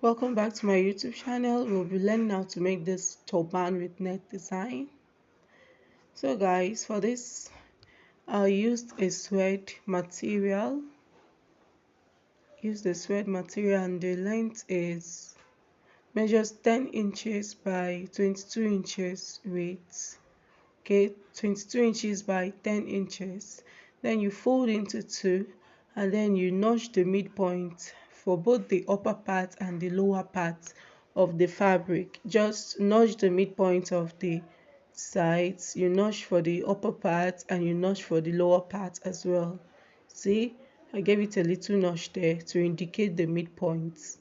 Welcome back to my YouTube channel. We'll be learning how to make this turban with net design. So guys, for this I used a suede material. And the length is measures 10 inches by 22 inches width. Okay, 22 inches by 10 inches. Then you fold into two and then you notch the midpoint for both the upper part and the lower part of the fabric. Just notch the midpoint of the sides, you notch for the upper part and you notch for the lower part as well. See, I gave it a little notch there to indicate the midpoints.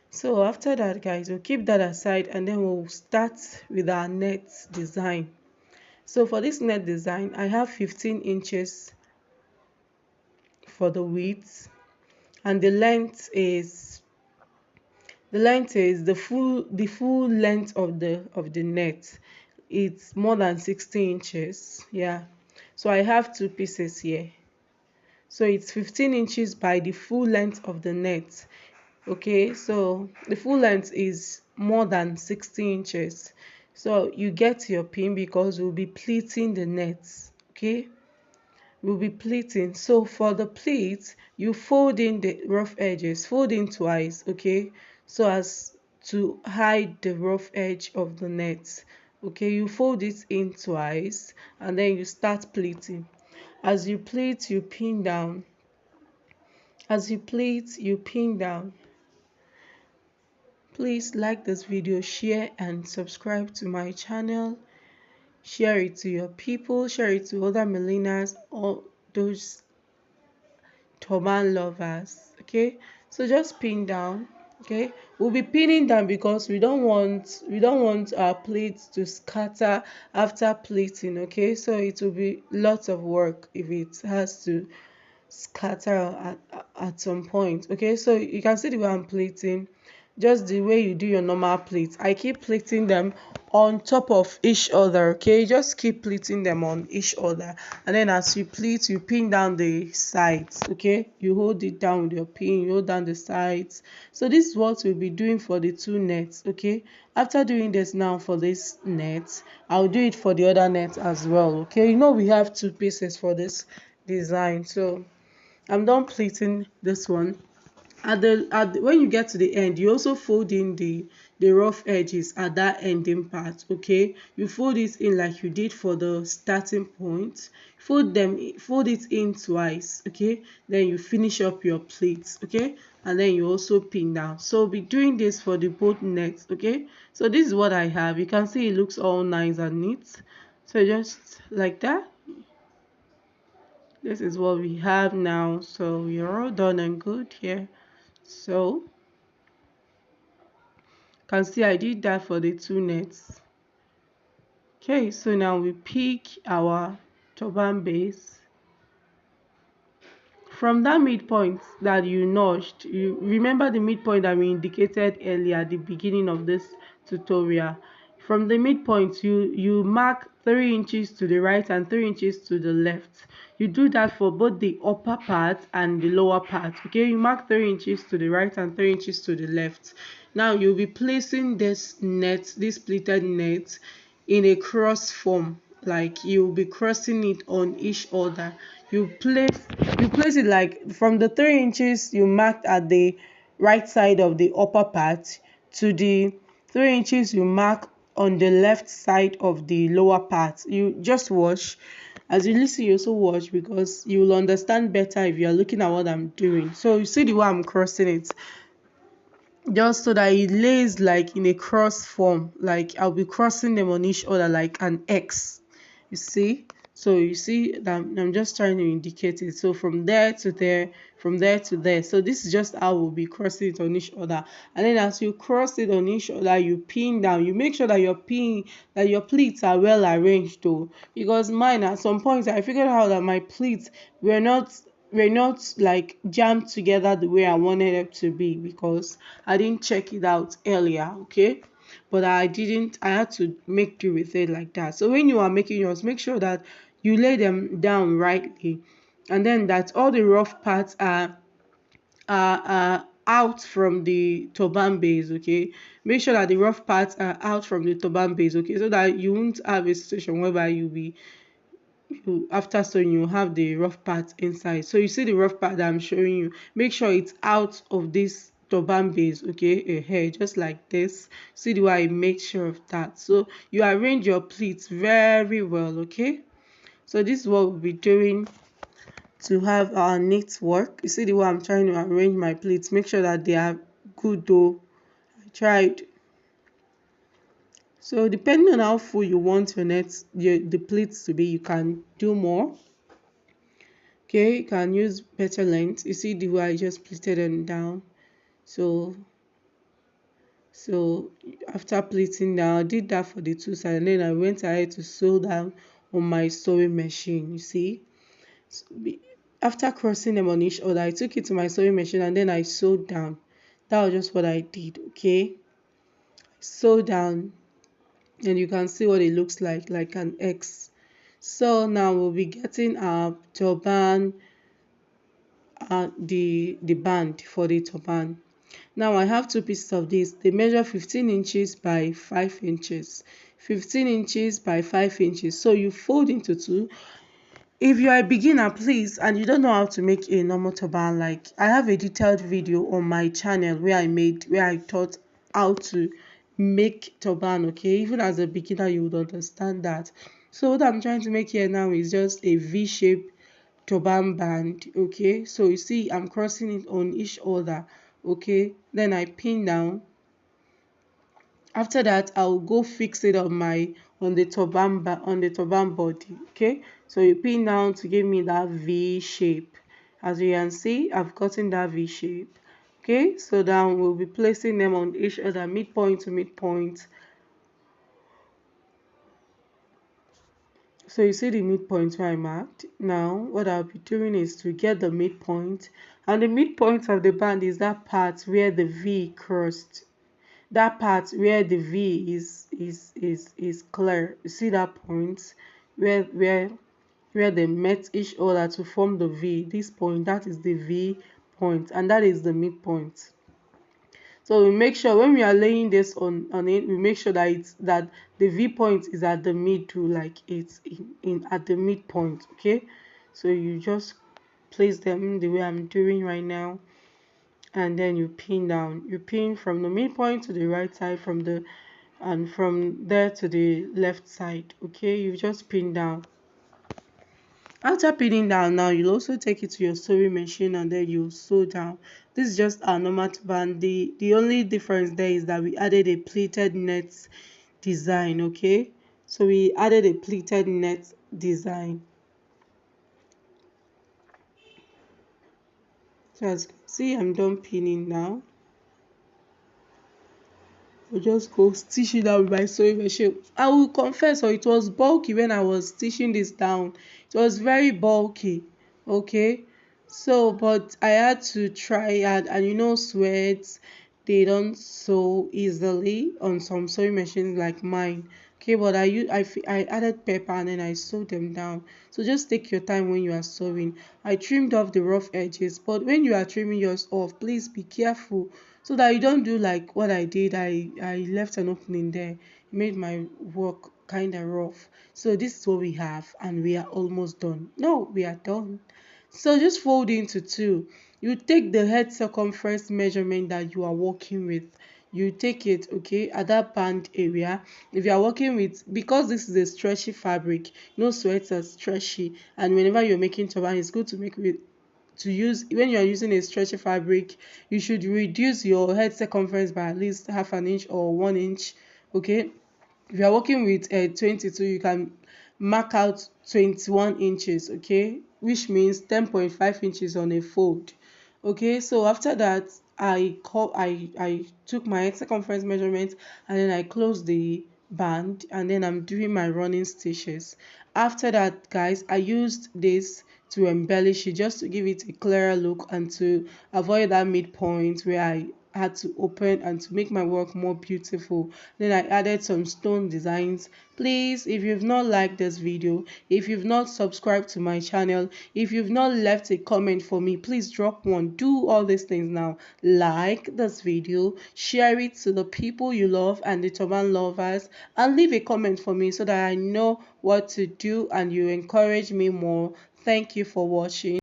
So after that guys, we'll keep that aside and then we'll start with our net design. So for this net design, I have 15 inches for the width, and the length is the full length of the net. It's more than 60 inches. Yeah. So I have two pieces here. So it's 15 inches by the full length of the net. Okay, so the full length is more than 60 inches. So you get your pin because we'll be pleating the nets. Okay, we'll be pleating. So for the pleats, you fold in the rough edges, fold in twice, okay, so as to hide the rough edge of the net. Okay, you fold it in twice and then you start pleating. As you pleat, you pin down. As you pleat, you pin down. Please like this video, share and subscribe to my channel. Share it to your people, share it to other millennials, all those turban lovers. Okay, so just pin down. Okay, we'll be pinning down because we don't want our plates to scatter after plating. Okay, so it will be lots of work if it has to scatter at some point. Okay, so you can see the way I'm plating, just the way you do your normal plates. I keep plating them on top of each other. Okay, just keep pleating them on each other, and then as you pleat, you pin down the sides. Okay, you hold it down with your pin, you hold down the sides. So this is what we'll be doing for the two nets. Okay, after doing this now for this net, I'll do it for the other net as well. Okay, we have two pieces for this design. So I'm done pleating this one. When you get to the end, you also fold in the rough edges at that ending part. Okay, you fold it in like you did for the starting point. Fold it in twice. Okay, then you finish up your pleats. Okay, and then you also pin down. So we'll be doing this for the both necks. Okay, so this is what I have. You can see it looks all nice and neat. So just like that, this is what we have now. So we're all done and good here. So can see I did that for the two nets. Okay, so now we pick our turban base from that midpoint that you notched. You remember the midpoint that we indicated earlier at the beginning of this tutorial. From the midpoint, you mark 3 inches to the right and 3 inches to the left. You do that for both the upper part and the lower part. Okay, you mark 3 inches to the right and 3 inches to the left. Now you'll be placing this pleated net in a cross form, like you'll be crossing it on each other. You place it like from the 3 inches you marked at the right side of the upper part to the 3 inches you mark on the left side of the lower part. You just watch. As you listen, you also watch, because you will understand better if you are looking at what I'm doing. So you see the way I'm crossing it, just so that it lays like in a cross form, like I'll be crossing them on each other like an X. You see, so you see that I'm just trying to indicate it. So from there to there, from there to there. So this is just how we'll be crossing it on each other. And then as you cross it on each other, you pin down. You make sure that your pleats are well arranged though, because mine at some point I figured out that my pleats were not like jammed together the way I wanted them to be, because I didn't check it out earlier. Okay, but I had to make do with it like that. So when you are making yours, make sure that you lay them down rightly, and then that all the rough parts are out from the turban base. Okay, make sure that the rough parts are out from the turban base. Okay, so that you won't have a situation whereby after sewing you have the rough part inside. So you see the rough part that I'm showing you, make sure it's out of this turban base. Okay, a hair just like this. See the way I make sure of that. So you arrange your pleats very well. Okay, so this is what we'll be doing to have our knit work. You see the way I'm trying to arrange my pleats, make sure that they are good though. I tried. So depending on how full you want your the pleats to be, you can do more. Okay, you can use better length. You see the way I just pleated them down. So so after pleating down, I did that for the two sides, and then I went ahead to sew down on my sewing machine. You see, so after crossing them on each other, I took it to my sewing machine and then I sewed down. That was just what I did. Okay, sew down, and you can see what it looks like an X. So now we'll be getting our turban, the band for the turban. Now I have two pieces of this. They measure 15 inches by 5 inches. 15 inches by 5 inches. So you fold into two. If you are a beginner, please, and you don't know how to make a normal turban, like I have a detailed video on my channel where I taught how to make turban. Okay, even as a beginner you would understand that. So what I'm trying to make here now is just a V-shape turban band. Okay, so you see I'm crossing it on each other. Okay, then I pin down. After that I'll go fix it on my on the turban body. Okay, so you pin down to give me that V shape. As you can see, I've gotten that V shape. Okay, so now we'll be placing them on each other, midpoint to midpoint. So you see the midpoint where I marked. Now what I'll be doing is to get the midpoint, and the midpoint of the band is that part where the V crossed, that part where the V is clear. You see that point where they met each other to form the V. This point, that is the V point, and that is the midpoint. So we make sure when we are laying this on it, we make sure that the V point is at the middle, like it's in at the midpoint. Okay, so you just place them the way I'm doing right now, and then you pin down. You pin from the midpoint to the right side, and from there to the left side. Okay, you just pin down. After pinning down, now you'll also take it to your sewing machine and then you sew down. This is just our normal band. The only difference there is that we added a pleated net design. Okay, so we added a pleated net design. So as you can see, I'm done pinning now. I just go stitch it down with my sewing machine. I will confess, it was bulky when I was stitching this down. It was very bulky. Okay, so but I had to try it, and sweats, they don't sew easily on some sewing machines like mine. Okay, but I added pepper and then I sewed them down. So just take your time when you are sewing. I trimmed off the rough edges, but when you are trimming yours off, please be careful so that you don't do like what I did. I left an opening there. It made my work kind of rough. So this is what we have, and we are almost done. No, we are done. So just fold into two. You take the head circumference measurement that you are working with. You take it, okay, at that band area. If you are working with, because this is a stretchy fabric, no sweats are stretchy, and whenever you're making turban, it's good to make with to use when you are using a stretchy fabric. You should reduce your head circumference by at least half an inch or 1 inch. Okay, if you are working with a 22, you can mark out 21 inches. Okay, which means 10.5 inches on a fold. Okay, so after that I took my head circumference measurement, and then I closed the band, and then I'm doing my running stitches. After that, guys, I used this to embellish it, just to give it a clearer look and to avoid that midpoint where had to open and to make my work more beautiful. Then I added some stone designs. Please, if you've not liked this video, if you've not subscribed to my channel, if you've not left a comment for me, please drop one. Do all these things now. Like this video, share it to the people you love and the turban lovers, and leave a comment for me so that I know what to do and you encourage me more. Thank you for watching.